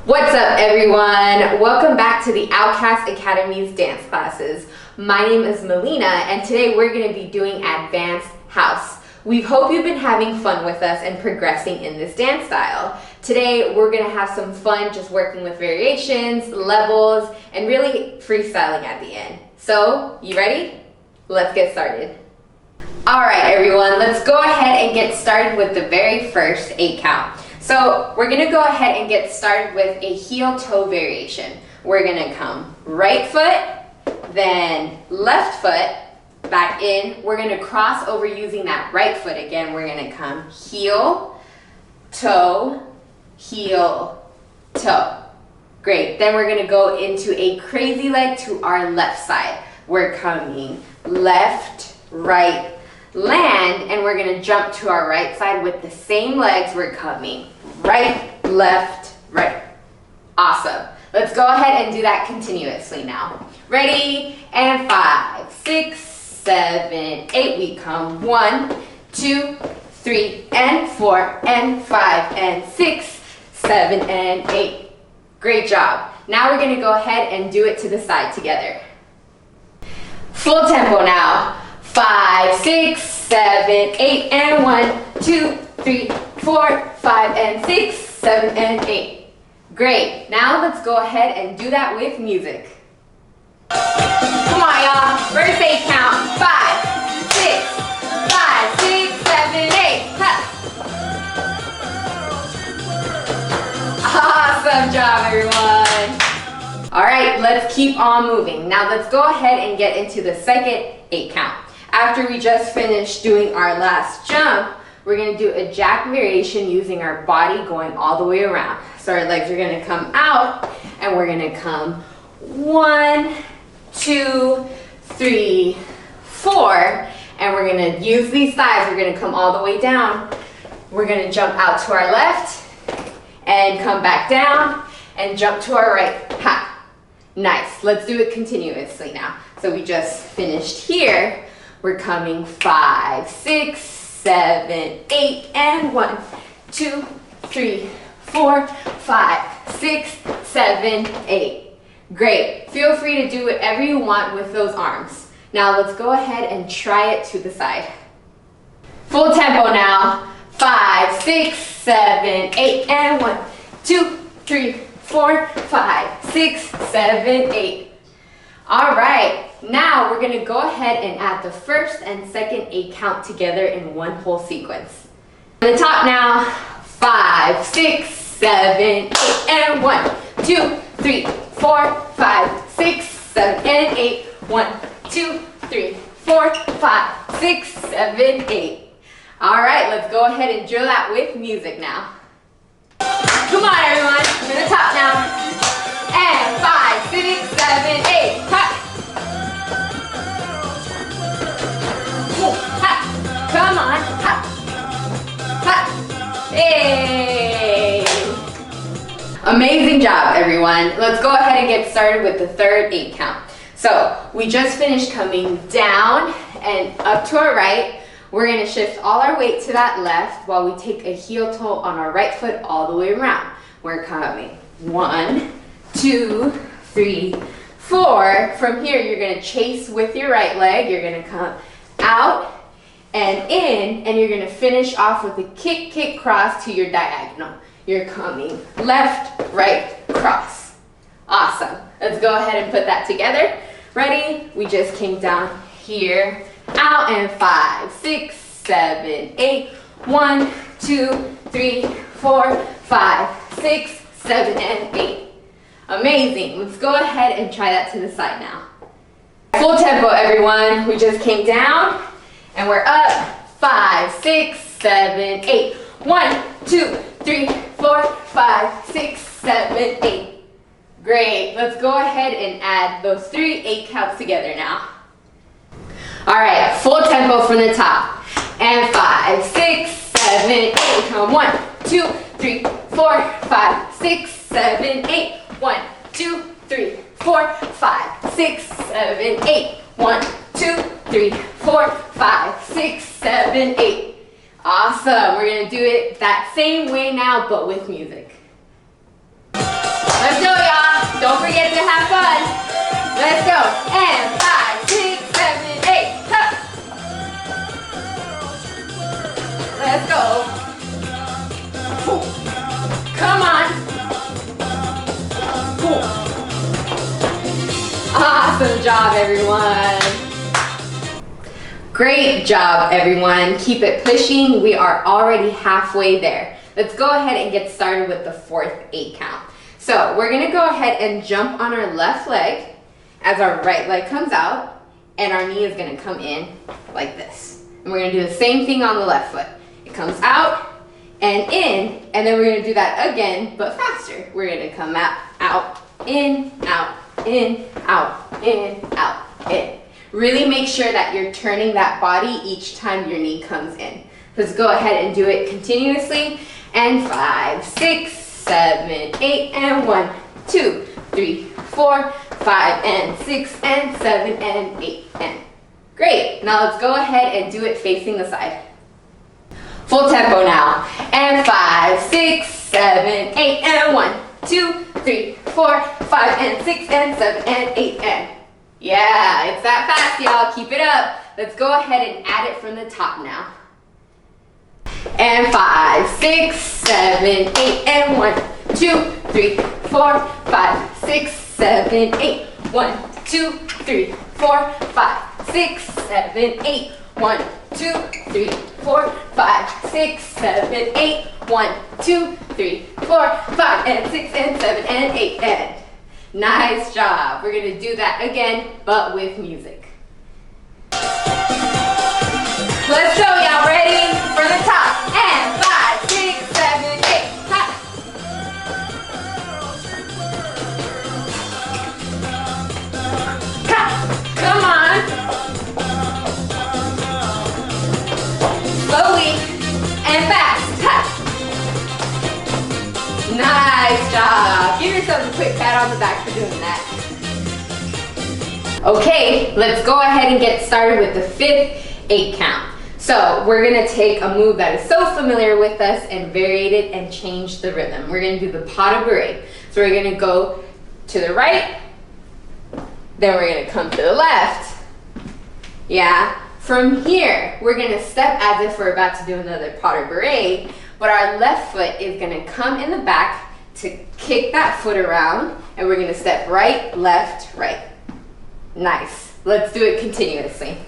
What's up, everyone? Welcome back to the Outkast Academy's dance classes. My name is Melina, and today we're going to be doing Advanced House. We hope you've been having fun with us and progressing in this dance style. Today we're going to have some fun just working with variations, levels, and really freestyling at the end. So, you ready? Let's get started. Alright everyone, let's go ahead and get started with the very first 8 count. So we're going to go ahead and get started with a heel-toe variation. We're going to come right foot, then left foot, back in. We're going to cross over using that right foot again. We're going to come heel, toe, heel, toe. Great. Then we're going to go into a crazy leg to our left side. We're coming left, right, land, and we're going to jump to our right side with the same legs. We're coming right, left, right. Awesome. Let's go ahead and do that continuously now. Ready? And 5, 6, 7, 8. We come 1, 2, 3, and 4, and 5, and 6, 7, and 8. Great job. Now we're going to go ahead and do it to the side together. Full tempo now. 5, 6, 7, 8, and 1, 2, 3, 4, 5, and 6, 7, and 8. Great. Now let's go ahead and do that with music. Come on, y'all. First 8 count. 5, 6, 5, 6, 7, 8. Ha. Awesome job, everyone. All right, let's keep on moving. Now let's go ahead and get into the second 8 count. After we just finished doing our last jump, we're going to do a jack variation using our body going all the way around. So our legs are going to come out and we're going to come 1, 2, 3, 4, and we're going to use these thighs. We're going to come all the way down. We're going to jump out to our left and come back down and jump to our right. Ha! Nice. Let's do it continuously now. So we just finished here. We're coming 5, 6, 7, 8, and 1, 2, 3, 4, 5, 6, 7, 8. Great. Feel free to do whatever you want with those arms. Now let's go ahead and try it to the side. Full tempo now. 5, 6, 7, 8, and 1, 2, 3, 4, 5, 6, 7, 8. All right. Now we're going to go ahead and add the first and second 8 count together in one whole sequence. On the top now, 5, 6, 7, 8, and 1, 2, 3, 4, 5, 6, 7, and 8. 1, 2, 3, 4, 5, 6, 7, 8. All right, let's go ahead and drill that with music now. Come on, everyone. To the top now. And 5, 6, 7, 8. Ha. Ha. Come on. Ha. Ha. Hey. Amazing job, everyone. Let's go ahead and get started with the third 8 count. So we just finished coming down and up to our right. We're going to shift all our weight to that left while we take a heel toe on our right foot all the way around. We're coming 1, 2, 3, 4. From here, you're going to chase with your right leg. You're going to come out and in, and you're going to finish off with a kick, kick, cross to your diagonal. You're coming left, right, cross. Awesome. Let's go ahead and put that together. Ready? We just came down here, out, and 5, 6, 7, 8. 1, 2, 3, 4, 5, 6, 7, and 8. Amazing. Let's go ahead and try that to the side now. Full tempo, everyone. We just came down and we're up. 5, 6, 7, 8. 1, 2, 3, 4, 5, 6, 7, 8. Great. Let's go ahead and add those 3 8 counts together now. All right, full tempo from the top. And 5, 6, 7, 8. Come 1, 2, 3, 4, 5, 6, 7, 8. 1, 2, 3, 4, 5, 6, 7, 8. 1, 2, 3, 4, 5, 6, 7, 8. Awesome. We're going to do it that same way now, but with music. Let's go. And 5, 6, 7, 8. Huh. Let's go. Come on. Awesome job, everyone. Great job, everyone. Keep it pushing. We are already halfway there. Let's go ahead and get started with the fourth 8 count. So we're gonna go ahead and jump on our left leg as our right leg comes out, and our knee is gonna come in like this. And we're gonna do the same thing on the left foot. It comes out and in, and then we're gonna do that again, but faster. We're gonna come out, in, out, in, out, in, out, in. Really make sure that you're turning that body each time your knee comes in. Let's go ahead and do it continuously. And 5, 6, 7, 8, and 1, 2, 3, 4, 5, and 6, and 7, and 8, and great. Now let's go ahead and do it facing the side. Full tempo now. And 5, 6, 7, 8, and 1, 2, 3, 4, 5, and 6, and 7, and 8, and yeah, it's that fast, y'all. Keep it up. Let's go ahead and add it from the top now. And 5, 6, 7, 8, and 1, 2, 3, 4, 5, 6, 7, 8, 1, 2, 3, 4, 5, 6, 7, 8, 1, 2, 3, 4, 5, 6, 7, 8, 1, 2, 3, 4, 5, and 6, and 7, and 8, and nice job. We're gonna do that again, but with music. Let's go, y'all. Ready? From the top. And 5, 6, 7, 8. Ha. Ha. Come on. Slowly and fast. Ha. Nice job. Give yourself a quick pat on the back for doing that. Okay, let's go ahead and get started with the fifth 8 count. So we're gonna take a move that is so familiar with us and vary it and change the rhythm. We're gonna do the pas de bourrée. So we're gonna go to the right, then we're gonna come to the left. Yeah, from here, we're gonna step as if we're about to do another pas de bourrée, but our left foot is gonna come in the back to kick that foot around, and we're gonna step right, left, right. Nice. Let's do it continuously.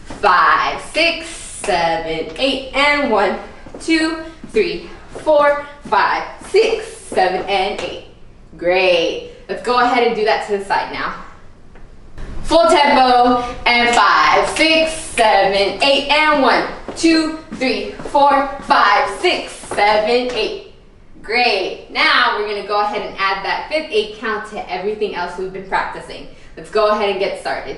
5, 6, 7, 8, and 1, 2, 3, 4, 5, 6, 7, and 8. Great. Let's go ahead and do that to the side now. Full tempo, and 5, 6, 7, 8, and 1, 2, 3, 4, 5, 6, 7, 8. Great. Now we're going to go ahead and add that fifth 8 count to everything else we've been practicing. Let's go ahead and get started.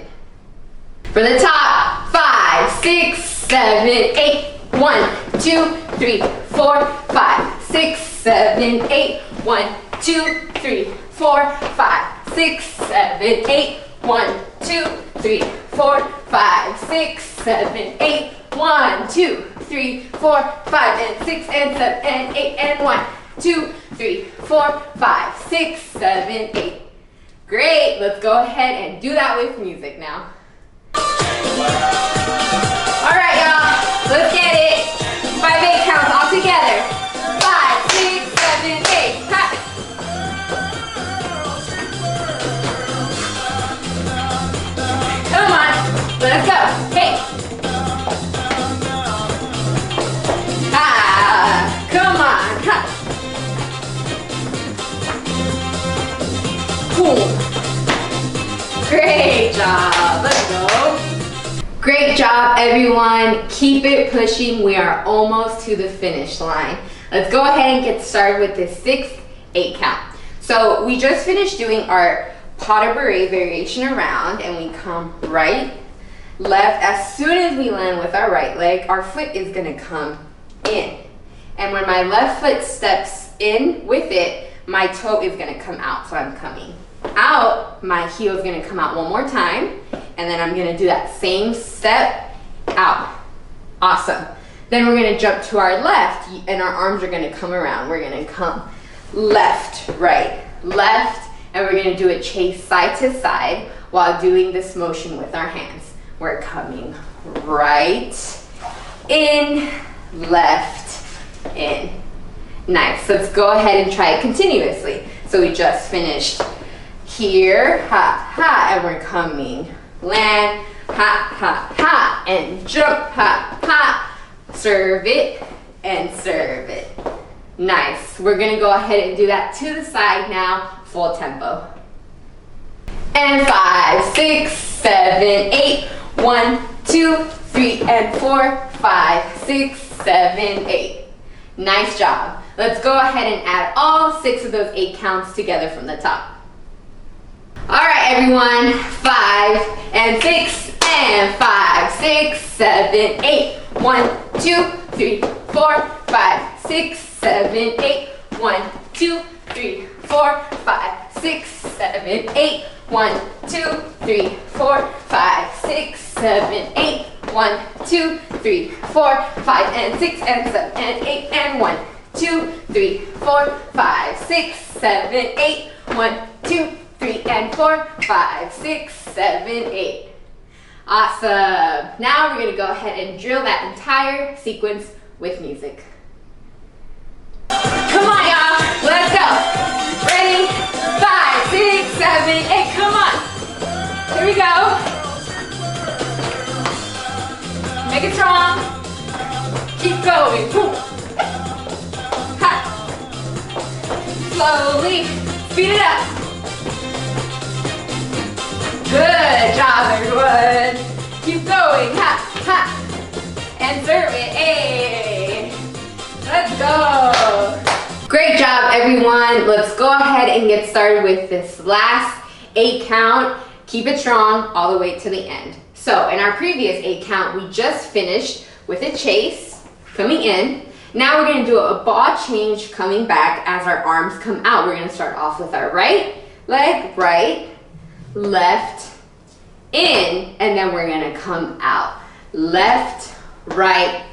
For the top, 5, 6, 7, 8, 1, 2, 3, 4, 5, 6, 7, 8, 1, 2, 3, 4, 5, 6, 7, 8, 1, 2, 3, 4, 5, 6, 7, 8, 1, 2, 3, 4, 5, and 6, and 7, and 8, and 1, 2, 3, 4, 5, 6, 7, 8. Great, let's go ahead and do that with music now. All right, y'all, let's get it. 5 8 counts all together. 5, 6, 7, 8. Ha. Come on, let's go. Hey. Ah, come on. Ha. Cool. Great job. Let's go. Great job, everyone. Keep it pushing. We are almost to the finish line. Let's go ahead and get started with this 6th 8 count. So we just finished doing our pas de bourrée variation around, and we come right, left. As soon as we land with our right leg, our foot is gonna come in. And when my left foot steps in with it, my toe is gonna come out. So I'm coming out, my heel is gonna come out one more time, and then I'm gonna do that same step out. Awesome. Then we're gonna jump to our left, and our arms are gonna come around. We're gonna come left, right, left, and we're gonna do a chase side to side while doing this motion with our hands. We're coming right, in, left, in. Nice. Let's go ahead and try it continuously. So we just finished here, ha, ha, and we're coming, land, ha, ha, ha, and jump, ha, ha, serve it, and serve it. Nice. We're gonna go ahead and do that to the side now, full tempo. And 5, 6, 7, 8, 1, 2, 3, and 4, 5, 6, 7, 8. Nice job. Let's go ahead and add all 6 of those 8 counts together from the top. All right, everyone. 5 and 6 and 5, 6, 7, 8. 1, 2, 3, 4, 5, 6, 7, 8. 1, 2, 3, 4, 5, 6, 7, 8. 1, 2, 3, 4, 5, 6, 7, 8. 1, 2, 3, 4, 5, and 6, and 7, and 8, and 1, 2, 3, 4, 5, 6, 7, 8. 1, 2, 3, and 4, 5, 6, 7, 8. Awesome. Now we're going to go ahead and drill that entire sequence with music. Come on, y'all. Let's go. Ready? 5, 6, 7, 8. Come on. Here we go. Make it strong. Keep going. Woo. Ha. Slowly. Speed it up. Good job, everyone. Keep going. Ha, ha. And serve it. Hey. Let's go. Great job, everyone. Let's go ahead and get started with this last 8 count. Keep it strong all the way to the end. So in our previous 8 count, we just finished with a chase coming in. Now we're going to do a ball change coming back as our arms come out. We're going to start off with our right leg, right, left, in, and then we're going to come out. Left, right,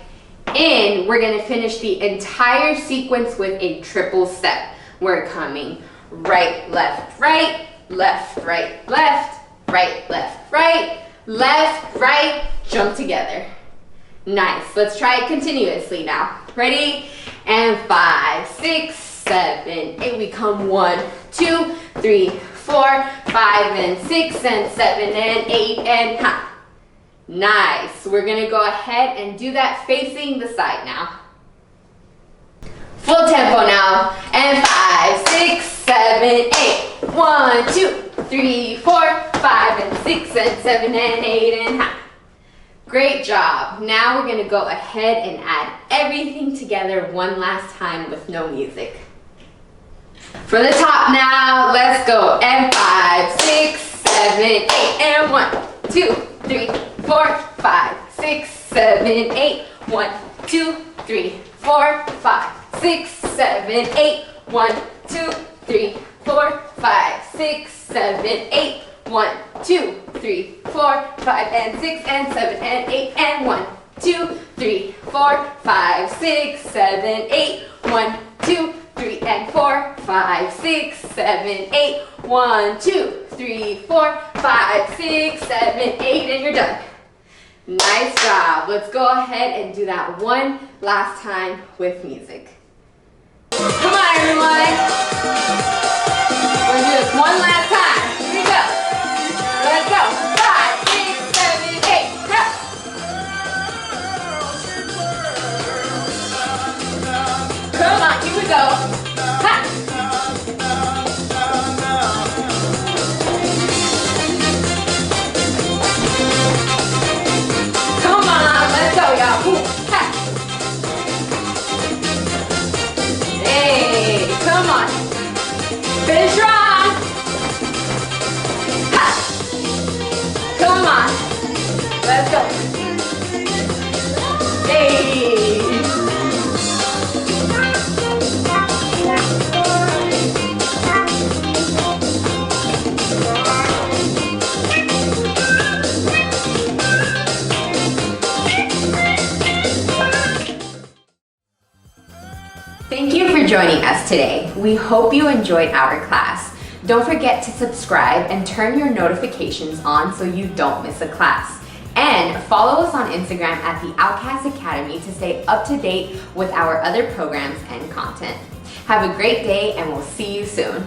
in. We're going to finish the entire sequence with a triple step. We're coming right, left, right, left, right, left, right, left, right, left, right, jump together. Nice. Let's try it continuously now. Ready? And 5, 6, 7, 8. We come 1, 2, 3, 4, 5, and 6, and 7, and 8, and ha. Nice. We're going to go ahead and do that facing the side now. Full tempo now. And 5, 6, 7, 8. 1, 2, 3, 4, 5, and 6, and 7, and 8, and ha. Great job. Now we're going to go ahead and add everything together one last time with no music. For the top now, let's go. And 5, 6, 7, 8. And 1, 2, 3, 4, 5, 6, 7, 8. 1, 2, 3, 4, 5, 6, 7, 8. 1, 2, 3, 4, 5, 6, 7, 8. 1, 2, 3, 4, 5, and 6, and 7, and 8, and 1, 2, 3, 4, 5, 6, 7, 8. 1, 2, 3, and 4, 5, 6, 7, 8. 1, 2, 3, 4, 5, 6, 7, 8, and you're done. Nice job. Let's go ahead and do that one last time with music. Come on, everyone. We're going to do this one last time. Here we go. Let's go. 5, 6, 7, 8. Go. Come on, here we go. Ha. Come on, let's go, y'all. Ooh. Ha. Hey, come on. Finish strong. Ha. Come on. Let's go. Hey. Thank you for joining us today. We hope you enjoyed our class. Don't forget to subscribe and turn your notifications on so you don't miss a class. And follow us on Instagram at the Outkast Academy to stay up to date with our other programs and content. Have a great day and we'll see you soon.